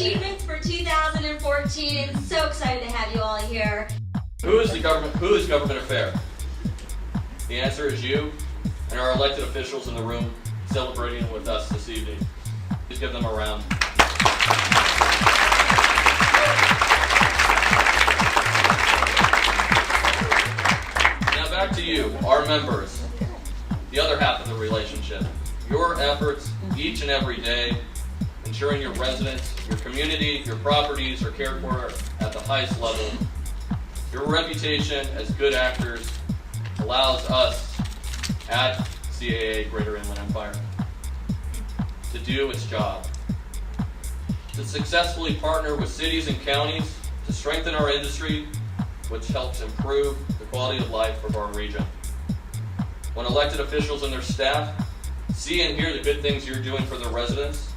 achievements for 2014. So excited to have you all here. Who is government affair? The answer is you and our elected officials in the room celebrating with us this evening. Please give them a round. Now back to you, our members, the other half of the relationship. Your efforts each and every day, ensuring your residents, your community, your properties are cared for at the highest level. Your reputation as good actors allows us at CAA Greater Inland Empire to do its job, to successfully partner with cities and counties to strengthen our industry, which helps improve the quality of life of our region. When elected officials and their staff see and hear the good things you're doing for their residents,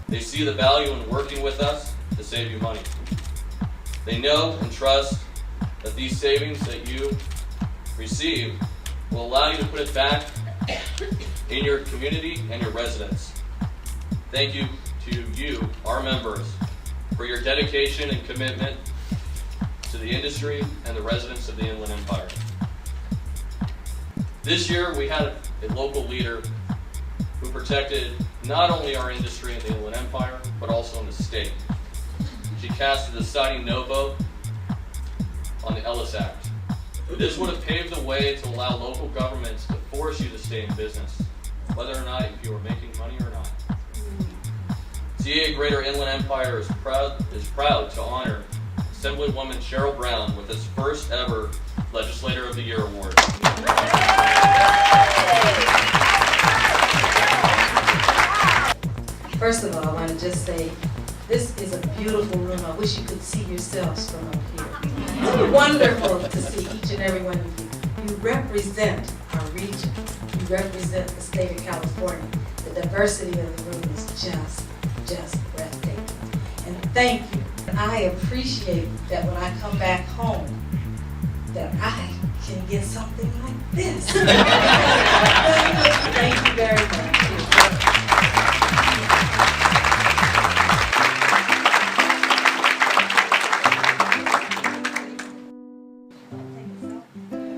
they see the value in working with us to save you money. They know and trust that these savings that you receive will allow you to put it back in your community and your residents. Thank you to you, our members, for your dedication and commitment to the industry and the residents of the Inland Empire. This year we had a local leader who protected not only our industry in the Inland Empire, but also in the state. She cast a deciding no vote on the Ellis Act. This would have paved the way to allow local governments to force you to stay in business, whether or not if you were making money or not. CAA Greater Inland Empire is proud to honor Assemblywoman Cheryl Brown with its first ever Legislator of the Year award. First of all, I want to just say, this is a beautiful room. I wish you could see yourselves from up here. It's wonderful to see each and every one of you. You represent our region. You represent the state of California. The diversity of the room is just breathtaking. And thank you. I appreciate that when I come back home, that I can get something like this. Thank you very much.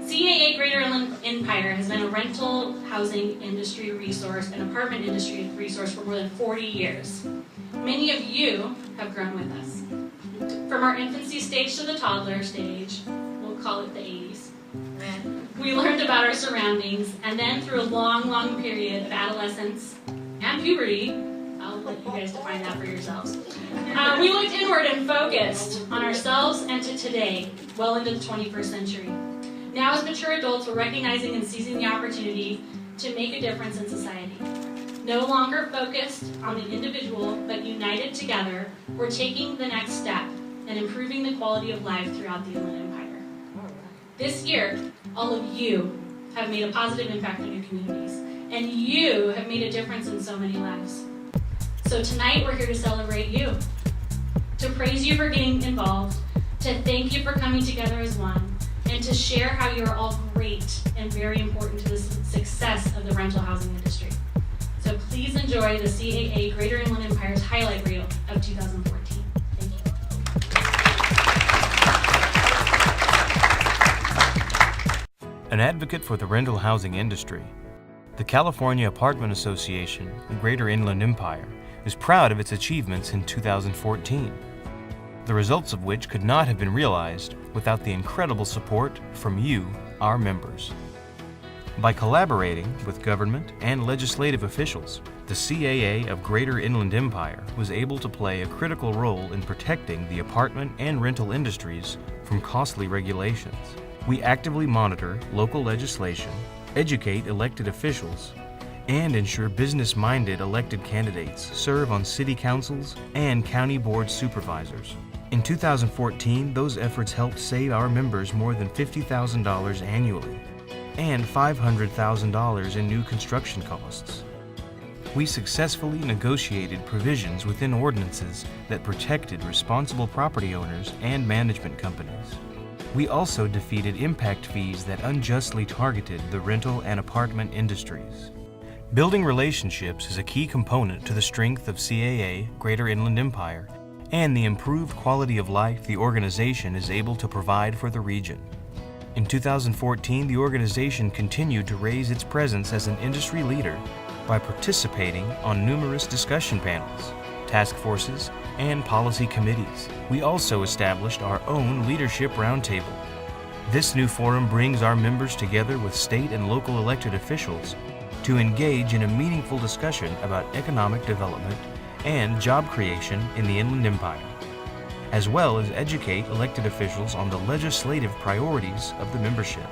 CAA Greater Inland Empire has been a rental housing industry resource and apartment industry resource for more than 40 years. Many of you have grown with us. From our infancy stage to the toddler stage, we'll call it the 80s, we learned about our surroundings, and then through a long period of adolescence and puberty, I'll let you guys define that for yourselves, we looked inward and focused on ourselves and to today, well into the 21st century. Now as mature adults, we're recognizing and seizing the opportunity to make a difference in society. No longer focused on the individual, but united together, we're taking the next step and improving the quality of life throughout the Inland Empire. This year, all of you have made a positive impact on your communities, and you have made a difference in so many lives. So tonight, we're here to celebrate you, to praise you for getting involved, to thank you for coming together as one, and to share how you're all great and very important to the success of the rental housing industry. So please enjoy the CAA Greater Inland Empire's highlight reel of 2014. Thank you. An advocate for the rental housing industry, the California Apartment Association and Greater Inland Empire is proud of its achievements in 2014, the results of which could not have been realized without the incredible support from you, our members. By collaborating with government and legislative officials, the CAA of Greater Inland Empire was able to play a critical role in protecting the apartment and rental industries from costly regulations. We actively monitor local legislation, educate elected officials, and ensure business-minded elected candidates serve on city councils and county board supervisors. In 2014, those efforts helped save our members more than $50,000 annually and $500,000 in new construction costs. We successfully negotiated provisions within ordinances that protected responsible property owners and management companies. We also defeated impact fees that unjustly targeted the rental and apartment industries. Building relationships is a key component to the strength of CAA Greater Inland Empire and the improved quality of life the organization is able to provide for the region. In 2014, the organization continued to raise its presence as an industry leader by participating on numerous discussion panels, task forces, and policy committees. We also established our own leadership roundtable. This new forum brings our members together with state and local elected officials to engage in a meaningful discussion about economic development and job creation in the Inland Empire, as well as educate elected officials on the legislative priorities of the membership,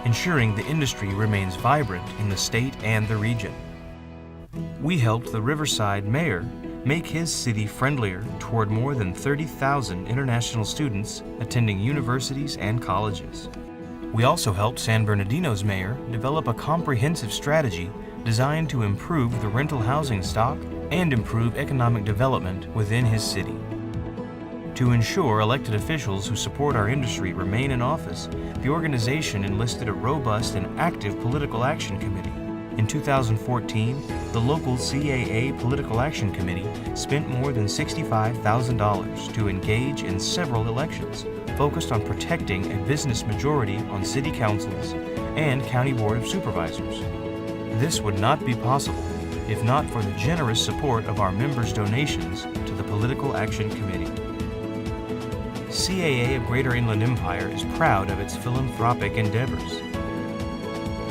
ensuring the industry remains vibrant in the state and the region. We helped the Riverside mayor make his city friendlier toward more than 30,000 international students attending universities and colleges. We also helped San Bernardino's mayor develop a comprehensive strategy designed to improve the rental housing stock and improve economic development within his city. To ensure elected officials who support our industry remain in office, the organization enlisted a robust and active political action committee. In 2014, the local CAA Political Action Committee spent more than $65,000 to engage in several elections focused on protecting a business majority on city councils and county board of supervisors. This would not be possible if not for the generous support of our members' donations to the Political Action Committee. CAA of Greater Inland Empire is proud of its philanthropic endeavors.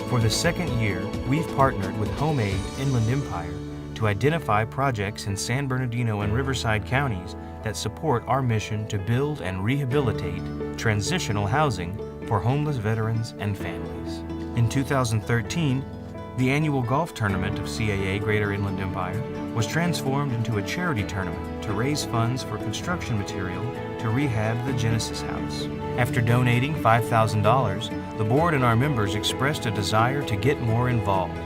For the second year, we've partnered with Homemade Inland Empire to identify projects in San Bernardino and Riverside counties that support our mission to build and rehabilitate transitional housing for homeless veterans and families. In 2013, the annual golf tournament of CAA Greater Inland Empire was transformed into a charity tournament to raise funds for construction material to rehab the Genesis House. After donating $5,000, the board and our members expressed a desire to get more involved.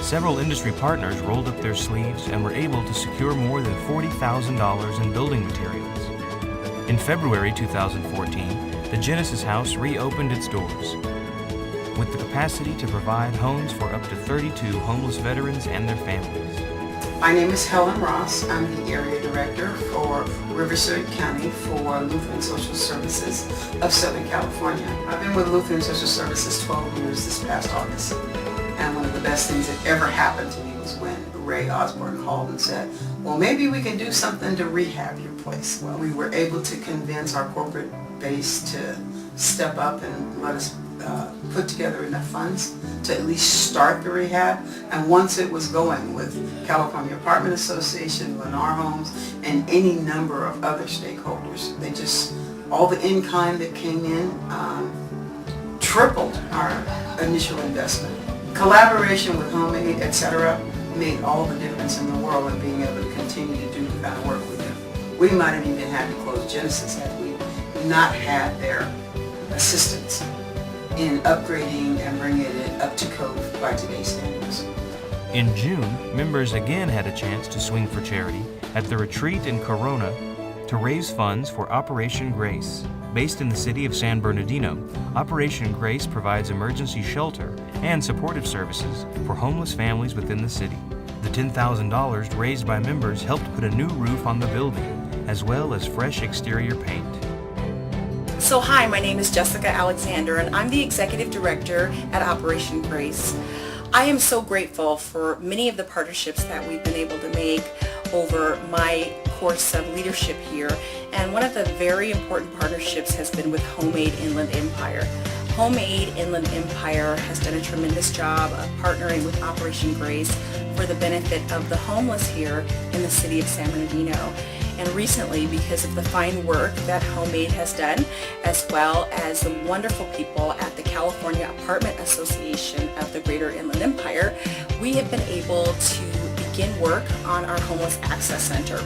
Several industry partners rolled up their sleeves and were able to secure more than $40,000 in building materials. In February 2014, the Genesis House reopened its doors, with the capacity to provide homes for up to 32 homeless veterans and their families. My name is Helen Ross. I'm the Area Director for Riverside County for Lutheran Social Services of Southern California. I've been with Lutheran Social Services 12 years this past August. And one of the best things that ever happened to me was when Ray Osborne called and said, well, maybe we can do something to rehab your place. Well, we were able to convince our corporate base to step up and let us put together enough funds to at least start the rehab. And once it was going with California Apartment Association, Lennar Homes, and any number of other stakeholders, they just, all the in-kind that came in tripled our initial investment. Collaboration with Homemade, etc., made all the difference in the world in being able to continue to do the kind of work we do. We might have even had to close Genesis had we not had their assistance in upgrading and bringing it up to code by today's standards. In June, members again had a chance to swing for charity at the retreat in Corona to raise funds for Operation Grace. Based in the city of San Bernardino, Operation Grace provides emergency shelter and supportive services for homeless families within the city. The $10,000 raised by members helped put a new roof on the building, as well as fresh exterior paint. So hi, my name is Jessica Alexander and I'm the Executive Director at Operation Grace. I am so grateful for many of the partnerships that we've been able to make over my course of leadership here, and one of the very important partnerships has been with Homemade Inland Empire. Homemade Inland Empire has done a tremendous job of partnering with Operation Grace for the benefit of the homeless here in the city of San Bernardino. And recently, because of the fine work that Homemade has done, as well as the wonderful people at the California Apartment Association of the Greater Inland Empire, we have been able to begin work on our Homeless Access Center.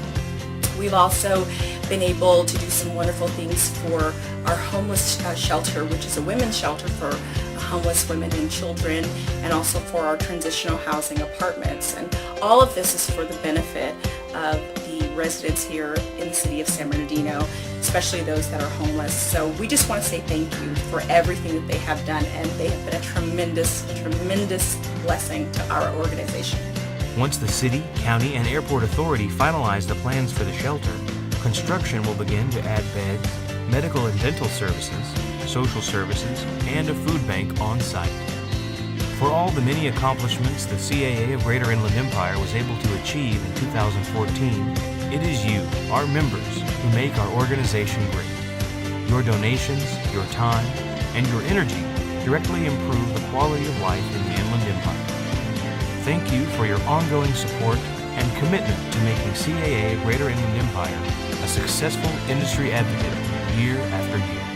We've also been able to do some wonderful things for our homeless shelter, which is a women's shelter for homeless women and children, and also for our transitional housing apartments. And all of this is for the benefit of the residents here in the city of San Bernardino, especially those that are homeless. So we just want to say thank you for everything that they have done, and they have been a tremendous, tremendous blessing to our organization. Once the city, county, and airport authority finalized the plans for the shelter, Construction will begin to add beds, medical and dental services, social services, and a food bank on site. For all the many accomplishments the CAA of Greater Inland Empire was able to achieve in 2014, it is you, our members, who make our organization great. Your donations, your time, and your energy directly improve the quality of life in the Inland Empire. Thank you for your ongoing support and commitment to making CAA Greater Inland Empire a successful industry advocate year after year.